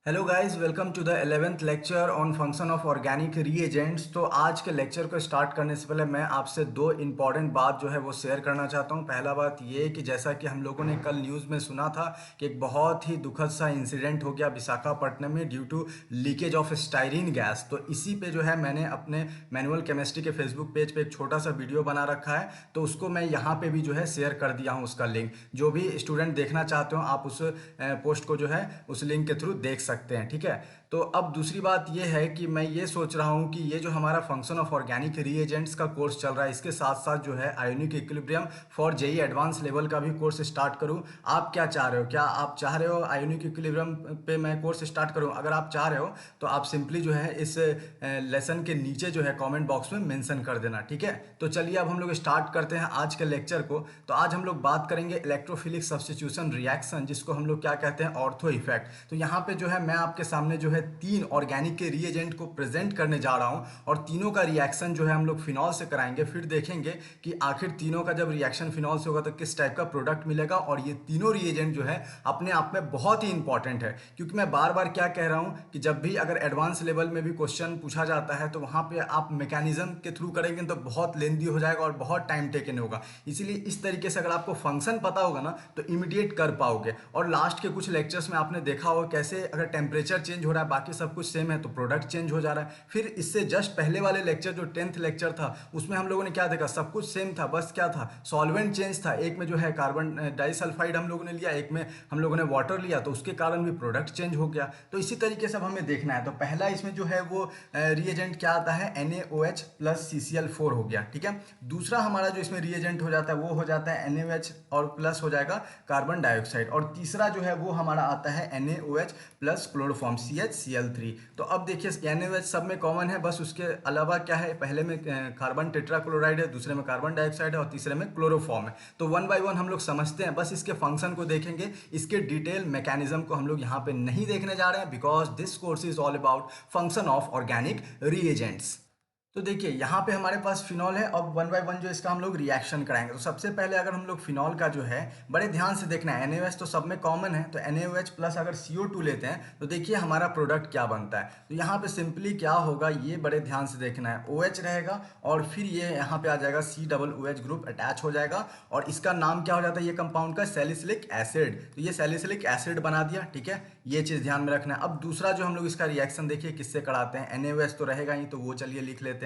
Hello guys, welcome to the 11th lecture on function of organic reagents. तो आज के lecture को start करने से पहले मैं आपसे दो इंपॉर्टेंट बात जो है वो शेयर करना चाहता हूं। पहला बात ये कि जैसा कि हम लोगों ने कल न्यूज़ में सुना था कि एक बहुत ही दुखद सा इंसिडेंट हो गया विशाखापट्टनम में due to leakage of styrene gas. तो इसी पे जो है मैंने अपने मैनुअल केमिस्ट्री के फेसबुक पेज पे एक छोटा सा वीडियो बना रखा है, तो उसको मैं यहाँ पे भी जो है शेयर कर दिया हूँ। उसका लिंक जो भी स्टूडेंट देखना चाहते हो आप उस पोस्ट को जो है उस लिंक के थ्रू देख सकते हैं। ठीक है, तो अब दूसरी बात ये है कि मैं ये सोच रहा हूँ कि ये जो हमारा फंक्शन ऑफ ऑर्गेनिक रीएजेंट्स का कोर्स चल रहा है, इसके साथ साथ जो है ionic equilibrium for JEE advance level का भी कोर्स स्टार्ट करूँ। आप क्या चाह रहे हो? क्या आप चाह रहे हो आयोनिक इक्विलिब्रियम पे मैं कोर्स स्टार्ट करूँ? अगर आप चाह रहे हो तो आप सिंपली जो है इस लेसन के नीचे जो है कमेंट बॉक्स में मेंशन कर देना। ठीक है, तो चलिए अब हम लोग स्टार्ट करते हैं आज के लेक्चर को। तो आज हम लोग बात करेंगे इलेक्ट्रोफिलिक सब्स्टिट्यूशन रिएक्शन, जिसको हम लोग क्या कहते हैं, ऑर्थो इफेक्ट। तो यहाँ पे जो है मैं आपके सामने जो है तीन ऑर्गेनिक के रिएजेंट को प्रेजेंट करने जा रहा हूँ और तीनों का रिएक्शन जो है हम लोग फिनॉल से कराएंगे। फिर देखेंगे कि आखिर तीनों का जब रिएक्शन फिनॉल से होगा तो किस टाइप का प्रोडक्ट मिलेगा। और ये तीनों रिएजेंट जो है अपने आप में बहुत ही इंपॉर्टेंट है, क्योंकि मैं बार बार क्या कह रहा हूँ कि जब भी अगर एडवांस लेवल में भी क्वेश्चन पूछा जाता है तो वहाँ पे आप मैकेनिज्म के थ्रू करेंगे तो बहुत लेंदी हो जाएगा और बहुत टाइम टेकन होगा। इसीलिए इस तरीके से अगर आपको फंक्शन पता होगा ना तो इमीडिएट कर पाओगे। और लास्ट के कुछ लेक्चर्स में आपने देखा होगा कैसे अगर टेम्परेचर चेंज हो रहा है बाकी सब कुछ सेम है तो प्रोडक्ट चेंज हो जा रहा है। फिर इससे जस्ट पहले वाले लेक्चर जो 10th लेक्चर था उसमें हम लोगों ने क्या देखा, सब कुछ सेम था, बस क्या था, सॉल्वेंट चेंज था। एक में जो है कार्बन डाइसल्फाइड हम लोगों ने लिया, एक में हम लोगों ने वाटर लिया, तो उसके कारण भी प्रोडक्ट चेंज हो गया। तो इसी तरीके से अब हमें देखना है। तो पहला इसमें जो है वो रिएजेंट क्या आता है, NaOH प्लस CCl4 हो गया। ठीक है, दूसरा हमारा जो इसमें रिएजेंट हो जाता है वो हो जाता है NaOH और प्लस हो जाएगा कार्बन डाइऑक्साइड। और तीसरा जो है वो हमारा आता है NaOH प्लस क्लोरोफॉर्म CHCl3। तो अब देखिए NaOH सब में कॉमन है, बस उसके अलावा क्या है, पहले में कार्बन टेट्राक्लोराइड है, दूसरे में कार्बन डाइऑक्साइड है और तीसरे में क्लोरोफॉर्म है। तो वन बाय वन हम लोग समझते हैं, बस इसके फंक्शन को देखेंगे। इसके डिटेल मैकेनिज्म को हम लोग यहाँ पे नहीं देखने जा रहे हैं, because this course is all about function of organic reagents. तो देखिए यहाँ पे हमारे पास फिनॉल है। अब वन बाय वन जो इसका हम लोग रिएक्शन कराएंगे। तो सबसे पहले अगर हम लोग फिनॉल का जो है बड़े ध्यान से देखना है, NaOH तो सब में कॉमन है, तो NaOH प्लस अगर CO2 लेते हैं तो देखिए हमारा प्रोडक्ट क्या बनता है। तो यहाँ पे सिंपली क्या होगा ये बड़े ध्यान से देखना है, OH रहेगा और फिर ये यहाँ पे आ जाएगा COOH ग्रुप अटैच हो जाएगा और इसका नाम क्या हो जाता है ये कंपाउंड का, सैलिसिलिक एसिड। तो ये सैलिसिलिक एसिड बना दिया। ठीक है, ये चीज़ ध्यान में रखना है। अब दूसरा जो हम लोग इसका रिएक्शन देखिए किससे कराते हैं, NaOH तो रहेगा ही, तो वो चलिए लिख लेते हैं।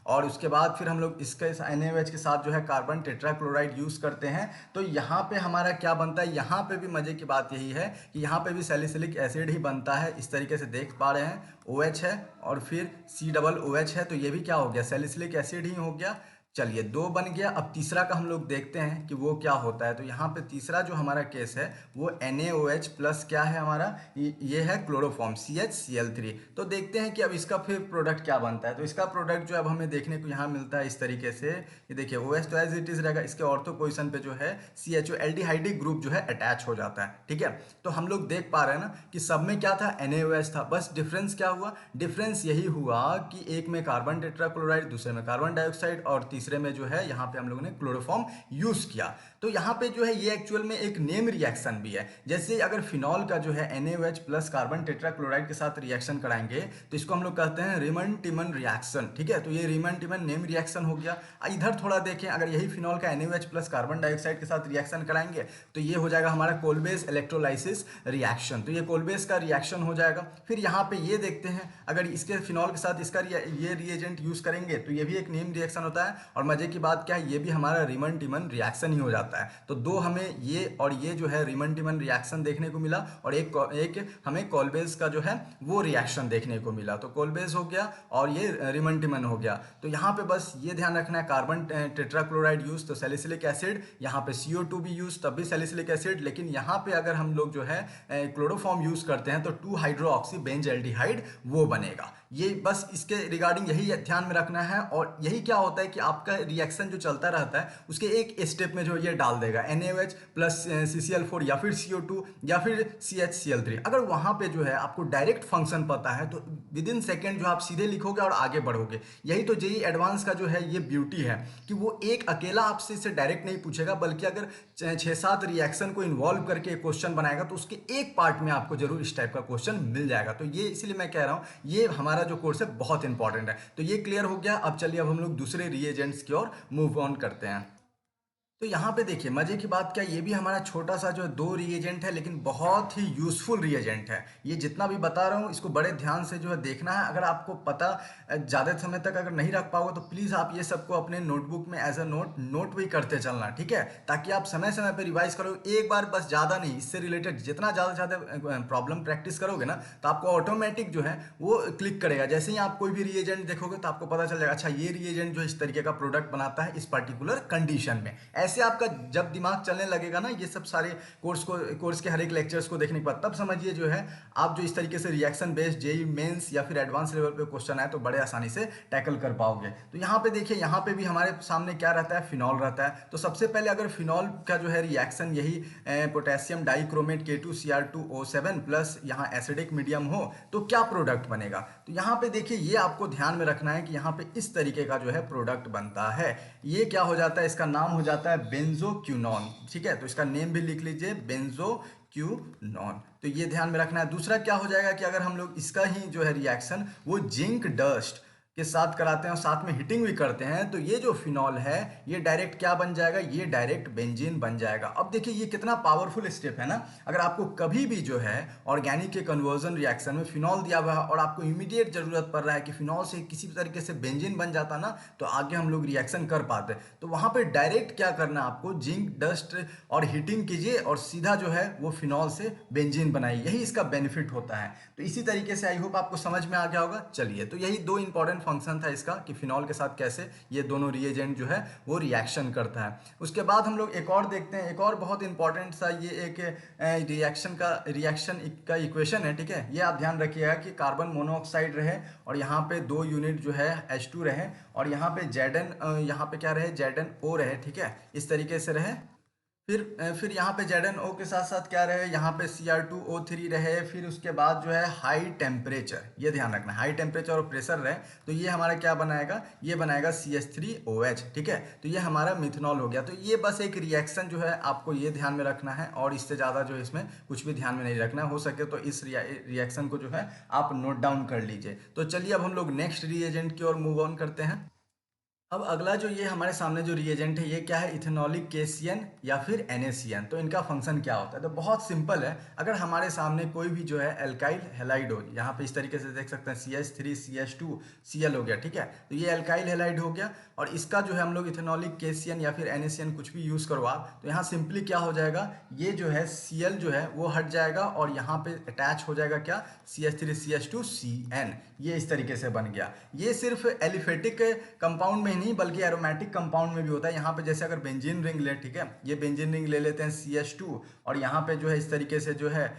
और उसके बाद फिर हम लोग इसके NaOH के साथ जो है कार्बन टेट्राक्लोराइड यूज करते हैं। तो यहाँ पे हमारा क्या बनता है, यहाँ पे भी मजे की बात यही है कि यहाँ पे भी सैलिसिलिक एसिड ही बनता है। इस तरीके से देख पा रहे हैं, OH है और फिर COOH है, तो ये भी क्या हो गया, सैलिसिलिक एसिड ही हो गया। चलिए दो बन गया। अब तीसरा का हम लोग देखते हैं कि वो क्या होता है। तो यहाँ पे तीसरा जो हमारा केस है वो NaOH प्लस क्या है हमारा, ये है क्लोरोफॉर्म CHCl3। तो देखते हैं कि अब इसका फिर प्रोडक्ट क्या बनता है। तो इसका प्रोडक्ट जो अब हमें देखने को यहाँ मिलता है इस तरीके से, ये देखिए OH तो एज इट इज रहेगा, इसके ऑर्थो पोजिशन पे जो है CHO एल्डिहाइडिक ग्रुप जो है अटैच हो जाता है। ठीक है, तो हम लोग देख पा रहे हैं ना कि सब में क्या था, NaOH था, बस डिफरेंस क्या हुआ, डिफरेंस यही हुआ कि एक में कार्बन टेट्राक्लोराइड, दूसरे में कार्बन डाइऑक्साइड और तीसरे में जो है यहाँ पे हम लोगों ने क्लोरोफॉर्म यूज किया। तो यहाँ पे जो है ये एक्चुअल में एक नेम रिएक्शन भी है। जैसे अगर फिनॉल का जो है NaOH प्लस कार्बन टेट्राक्लोराइड के साथ रिएक्शन कराएंगे तो इसको हम लोग कहते हैं रीमन टिमन रिएक्शन। ठीक है, तो ये रीमन टिमन नेम रिएक्शन हो गया। इधर थोड़ा देखें, अगर यही फिनॉल का NaOH प्लस कार्बन डाइऑक्साइड के साथ रिएक्शन कराएंगे तो ये हो जाएगा हमारा कोलबेस इलेक्ट्रोलाइसिस रिएक्शन। तो ये कोलबेस का रिएक्शन हो जाएगा। फिर यहाँ पे ये देखते हैं, अगर इसके फिनॉल के साथ इसका ये रिएजेंट यूज करेंगे तो ये भी एक नेम रिएक्शन होता है। और मजे की बात क्या है, ये भी हमारा रीमन टिमन रिएक्शन ही हो जाता है। तो दो हमें ये और ये जो है रीमन टिमन रिएक्शन देखने को मिला और एक हमें कोलबेस का जो है वो रिएक्शन देखने को मिला। तो कोलबेस हो गया और ये रीमन टिमन हो गया। तो यहाँ पे बस ये ध्यान रखना है, कार्बन टेट्राक्लोराइड यूज तो सैलिसिलिक एसिड, यहाँ पे CO2 भी यूज तब भी सैलिसिलिक एसिड। लेकिन यहाँ पे अगर हम लोग जो है क्लोरोफॉर्म यूज करते हैं तो 2 हाइड्रोक्सी बेंजल्डिहाइड वो बनेगा। ये बस इसके रिगार्डिंग यही ध्यान में रखना है। और यही क्या होता है कि आपका रिएक्शन जो चलता रहता है उसके एक स्टेप में जो ये डाल देगा, NaOH प्लस CCl4 या फिर CO2 या फिर CHCl3। अगर वहाँ पे जो है आपको डायरेक्ट फंक्शन पता है तो विद इन सेकेंड जो आप सीधे लिखोगे और आगे बढ़ोगे। यही तो जेईई एडवांस का जो है ये ब्यूटी है कि वो एक अकेला आपसे इसे डायरेक्ट नहीं पूछेगा, बल्कि अगर 6-7 रिएक्शन को इन्वॉल्व करके एक क्वेश्चन बनाएगा तो उसके एक पार्ट में आपको जरूर इस टाइप का क्वेश्चन मिल जाएगा। तो ये इसीलिए मैं कह रहा हूँ ये हमारा जो कोर्स है बहुत इंपॉर्टेंट है। तो ये क्लियर हो गया। अब चलिए अब हम लोग दूसरे रिएजेंट्स की ओर मूव ऑन करते हैं। तो यहाँ पे देखिए मजे की बात क्या, ये भी हमारा छोटा सा जो 2 रिएजेंट है, लेकिन बहुत ही यूजफुल रिएजेंट है। ये जितना भी बता रहा हूँ इसको बड़े ध्यान से जो है देखना है। अगर आपको पता ज़्यादा समय तक अगर नहीं रख पाओगे तो प्लीज़ आप ये सबको अपने नोटबुक में एज अ नोट भी करते चलना, ठीक है, ताकि आप समय समय पर रिवाइज करो एक बार, बस ज़्यादा नहीं। इससे रिलेटेड जितना ज़्यादा से ज़्यादा प्रॉब्लम प्रैक्टिस करोगे ना तो आपको ऑटोमेटिक जो है वो क्लिक करेगा। जैसे ही आप कोई भी रिएजेंट देखोगे तो आपको पता चल जाएगा अच्छा ये रिएजेंट जो इस तरीके का प्रोडक्ट बनाता है इस पर्टिकुलर कंडीशन में। ऐसे आपका जब दिमाग चलने लगेगा ना ये सब सारे कोर्स के हर एक लेक्चर्स को देखने के बाद, तब समझिए जो है आप जो इस तरीके से रिएक्शन बेस्ड जेईई मेंस या फिर एडवांस लेवल पे क्वेश्चन आए तो बड़े आसानी से टैकल कर पाओगे। तो यहाँ पे देखिए यहाँ पे भी हमारे सामने क्या रहता है, फिनॉल रहता है। तो सबसे पहले अगर फिनॉल का जो है रिएक्शन यही पोटेशियम डाइक्रोमेट K2Cr2O7 प्लस यहाँ एसिडिक मीडियम हो तो क्या प्रोडक्ट बनेगा। तो यहाँ पे देखिए ये आपको ध्यान में रखना है कि यहाँ पे इस तरीके का जो है प्रोडक्ट बनता है। ये क्या हो जाता है, इसका नाम हो जाता है बेंजोक्विनोन, ठीक है। तो इसका नेम भी लिख लीजिए बेंजोक्विनोन। तो ये ध्यान में रखना है। दूसरा क्या हो जाएगा कि अगर हम लोग इसका ही जो है रिएक्शन वो जिंक डस्ट के साथ कराते हैं और साथ में हीटिंग भी करते हैं तो ये जो फिनॉल है ये डायरेक्ट क्या बन जाएगा, ये डायरेक्ट बेंजीन बन जाएगा। अब देखिए ये कितना पावरफुल स्टेप है ना। अगर आपको कभी भी जो है ऑर्गेनिक के कन्वर्जन रिएक्शन में फिनॉल दिया हुआ है और आपको इमीडिएट जरूरत पड़ रहा है कि फिनॉल से किसी भी तरीके से बेंजीन बन जाता ना तो आगे हम लोग रिएक्शन कर पाते। तो वहां पर डायरेक्ट क्या करना, आपको जिंक डस्ट और हीटिंग कीजिए और सीधा जो है वो फिनॉल से बेंजीन बनाइए, यही इसका बेनिफिट होता है। तो इसी तरीके से आई होप आपको समझ में आ गया होगा। चलिए तो यही 2 इंपॉर्टेंट फंक्शन था इसका कि फिनॉल के साथ कैसे ये दोनों रिएजेंट जो है वो रिएक्शन करता है। उसके बाद हम लोग एक और देखते हैं, एक और बहुत इंपॉर्टेंट सा ये एक रिएक्शन का इक्वेशन है, ठीक है। ये आप ध्यान रखिएगा कि कार्बन मोनोऑक्साइड रहे और यहाँ पे 2 यूनिट जो है H2 रहे और यहाँ पे Zn यहाँ पे क्या रहे, ZnO रहे, ठीक है, इस तरीके से रहे। फिर यहाँ पे ZnO के साथ साथ क्या रहे, यहाँ पे Cr2O3 रहे। फिर उसके बाद जो है हाई टेम्परेचर, ये ध्यान रखना, हाई टेम्परेचर और प्रेशर रहे तो ये हमारा क्या बनाएगा, ये बनाएगा CH3OH, ठीक है। तो ये हमारा मिथनॉल हो गया। तो ये बस एक रिएक्शन जो है आपको ये ध्यान में रखना है और इससे ज़्यादा जो है इसमें कुछ भी ध्यान में नहीं रखना है। हो सके तो इस रिएक्शन को जो है आप नोट डाउन कर लीजिए। तो चलिए अब हम लोग नेक्स्ट रिएजेंट की ओर मूव ऑन करते हैं। अब अगला जो ये हमारे सामने जो रिएजेंट है ये क्या है, इथेनॉलिक KCN या फिर NaCN। तो इनका फंक्शन क्या होता है, तो बहुत सिंपल है। अगर हमारे सामने कोई भी जो है एल्काइल हेलाइड हो, यहाँ पे इस तरीके से देख सकते हैं CH3CH2Cl हो गया, ठीक है। तो ये एल्काइल हेलाइड हो गया और इसका जो है हम लोग इथेनॉलिक KCN या फिर NaCN कुछ भी यूज़ करो आप, तो यहाँ सिंपली क्या हो जाएगा, ये जो है Cl जो है वो हट जाएगा और यहाँ पे अटैच हो जाएगा क्या, CH3CH2CN। ये इस तरीके से बन गया। ये सिर्फ एलिफेटिक कंपाउंड में नहीं बल्कि एरोमेटिक कंपाउंड में भी होता है। यहाँ पे जैसे अगर बेंजीन रिंग ले, ठीक है, ये बेंजीन रिंग ले लेते हैं CH2 और यहाँ पे जो है इस तरीके से जो है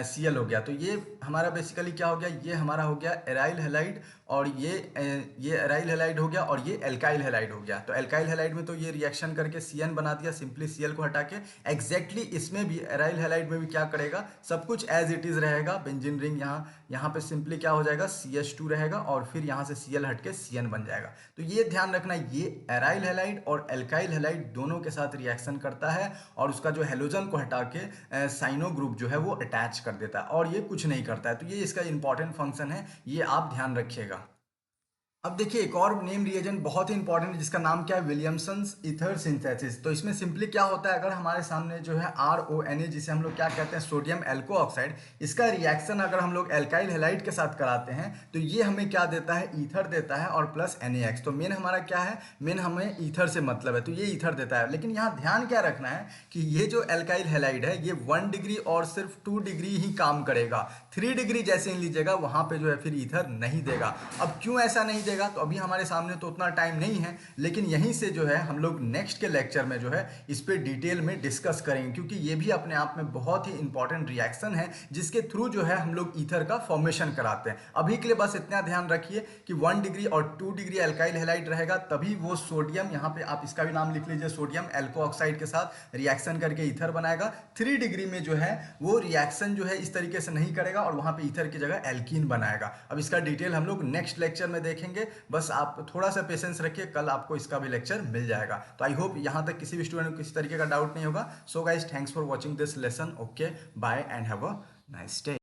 Cl हो गया। तो ये हमारा बेसिकली क्या हो गया, ये हमारा हो गया एराइल हेलाइड और ये एराइल हेलाइड हो गया और ये एल्काइल हेलाइड हो गया। तो एल्काइल हेलाइड में तो ये रिएक्शन करके CN बना दिया, सिंपली Cl को हटा के। एग्जैक्टली इसमें भी एराइल हेलाइड में भी क्या करेगा, सब कुछ एज इट इज रहेगा। बेंजीन रिंग यहाँ पे सिंपली क्या हो जाएगा, CH2 रहेगा और फिर यहाँ से Cl हट के CN बन जाएगा। तो ये ध्यान रखना, ये एराइल हेलाइड और एल्काइल हेलाइड दोनों के साथ रिएक्शन करता है और उसका जो हेलोजन को हटा के साइनो ग्रुप जो है वो अटैच कर देता है और ये कुछ नहीं करता है। तो ये इसका इंपॉर्टेंट फंक्शन है, ये आप ध्यान रखिएगा। अब देखिए एक और नेम रिएजेंट बहुत ही इंपॉर्टेंट है जिसका नाम क्या है, विलियमसन्स ईथर सिंथेसिस। तो इसमें सिंपली क्या होता है, अगर हमारे सामने जो है RONA जिसे हम लोग क्या कहते हैं, सोडियम एल्को ऑक्साइड, इसका रिएक्शन अगर हम लोग एल्काइल हेलाइड के साथ कराते हैं तो ये हमें क्या देता है, ईथर देता है और प्लस NaX। तो मेन हमारा क्या है, मेन हमें ईथर से मतलब है, तो ये ईथर देता है। लेकिन यहाँ ध्यान क्या रखना है कि ये जो एल्काइल हेलाइड है ये 1 डिग्री और सिर्फ 2 डिग्री ही काम करेगा। 3 डिग्री जैसे ही लीजिएगा वहाँ पे जो है फिर ईथर नहीं देगा। अब क्यों ऐसा नहीं समझिएगा। तो अभी हमारे सामने तो उतना टाइम नहीं है, लेकिन यहीं से जो है हम लोग नेक्स्ट के लेक्चर में जो है इस पे डिटेल में डिस्कस करेंगे, क्योंकि ये भी अपने आप में बहुत ही इंपॉर्टेंट रिएक्शन है जिसके थ्रू जो है हम लोग ईथर का फॉर्मेशन कराते हैं। अभी के लिए बस इतना ध्यान रखिए कि 1 डिग्री और 2 डिग्री अल्काइल हैलाइड रहेगा, तभी वो सोडियम, यहाँ पे आप इसका भी नाम लिख लीजिए, सोडियम एल्को ऑक्साइड के साथ रिएक्शन करके ईथर बनाएगा। 3 डिग्री में जो है वो रिएक्शन जो है इस तरीके से नहीं करेगा और वहां पे ईथर की जगह एल्कीन बनाएगा। अब इसका डिटेल हम लोग नेक्स्ट लेक्चर में देखेंगे, बस आप थोड़ा सा पेशेंस रखिए, कल आपको इसका भी लेक्चर मिल जाएगा। तो आई होप यहाँ तक किसी भी स्टूडेंट को किसी तरीके का डाउट नहीं होगा। So guys, thanks for watching this lesson. Okay, bye and have a nice day.